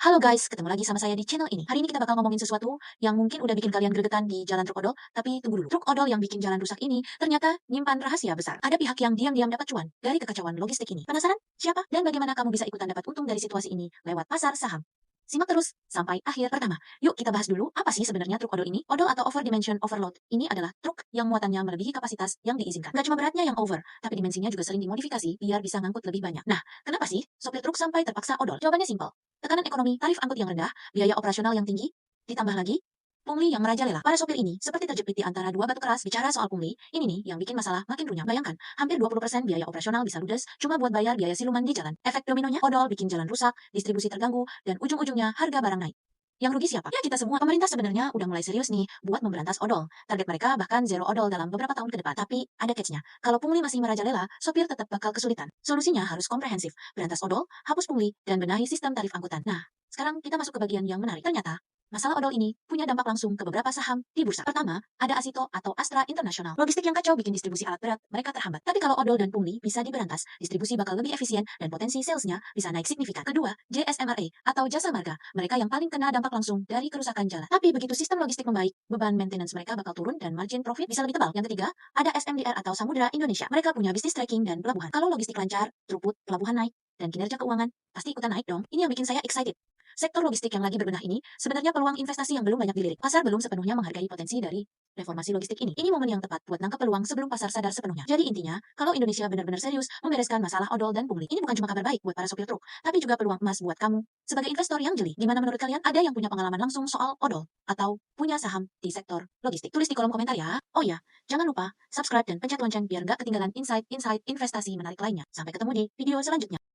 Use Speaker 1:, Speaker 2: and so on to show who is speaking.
Speaker 1: Halo guys, ketemu lagi sama saya di channel ini. Hari ini kita bakal ngomongin sesuatu yang mungkin udah bikin kalian gregetan di jalan truk odol, tapi tunggu dulu. Truk odol yang bikin jalan rusak ini ternyata nyimpan rahasia besar. Ada pihak yang diam-diam dapat cuan dari kekacauan logistik ini. Penasaran? Siapa? Dan bagaimana kamu bisa ikutan dapat untung dari situasi ini lewat pasar saham? Simak terus sampai akhir. Pertama, yuk kita bahas dulu apa sih sebenarnya truk odol ini? Odol atau over dimension overload ini adalah truk yang muatannya melebihi kapasitas yang diizinkan. Gak cuma beratnya yang over, tapi dimensinya juga sering dimodifikasi biar bisa ngangkut lebih banyak. Nah, kenapa sih sopir truk sampai terpaksa odol? Jawabannya simpel. Tekanan ekonomi, tarif angkut yang rendah, biaya operasional yang tinggi, ditambah lagi pungli yang merajalela. Para sopir ini seperti terjepit di antara dua batu keras. Bicara soal pungli, ini nih yang bikin masalah makin runyam. Bayangkan, hampir 20% biaya operasional bisa ludes cuma buat bayar biaya siluman di jalan. Efek dominonya, odol bikin jalan rusak, distribusi terganggu, dan ujung-ujungnya harga barang naik. Yang rugi siapa? Ya kita semua. Pemerintah sebenarnya udah mulai serius nih buat memberantas odol. Target mereka bahkan zero odol dalam beberapa tahun ke depan. Tapi ada catch-nya. Kalau pungli masih merajalela, sopir tetap bakal kesulitan. Solusinya harus komprehensif. Berantas odol, hapus pungli, dan benahi sistem tarif angkutan. Nah, sekarang kita masuk ke bagian yang menarik. Ternyata, masalah odol ini punya dampak langsung ke beberapa saham di bursa. Pertama, ada Asito atau Astra International. Logistik yang kacau bikin distribusi alat berat mereka terhambat. Tapi kalau odol dan pungli bisa diberantas, distribusi bakal lebih efisien dan potensi salesnya bisa naik signifikan. Kedua, JSMRA atau Jasa Marga. Mereka yang paling kena dampak langsung dari kerusakan jalan. Tapi begitu sistem logistik membaik, beban maintenance mereka bakal turun dan margin profit bisa lebih tebal. Yang ketiga, ada SMDR atau Samudra Indonesia. Mereka punya bisnis tracking dan pelabuhan. Kalau logistik lancar, throughput pelabuhan naik, dan kinerja keuangan pasti ikutan naik dong. Ini yang bikin saya excited. Sektor logistik yang lagi berbenah ini sebenarnya peluang investasi yang belum banyak dilirik. Pasar belum sepenuhnya menghargai potensi dari reformasi logistik ini. Ini momen yang tepat buat nangkep peluang sebelum pasar sadar sepenuhnya. Jadi intinya, kalau Indonesia benar-benar serius membereskan masalah odol dan pungli, ini bukan cuma kabar baik buat para sopir truk, tapi juga peluang emas buat kamu sebagai investor yang jeli. Gimana menurut kalian? Ada yang punya pengalaman langsung soal odol atau punya saham di sektor logistik? Tulis di kolom komentar ya. Oh ya, jangan lupa subscribe dan pencet lonceng biar nggak ketinggalan insight-insight investasi menarik lainnya. Sampai ketemu di video selanjutnya.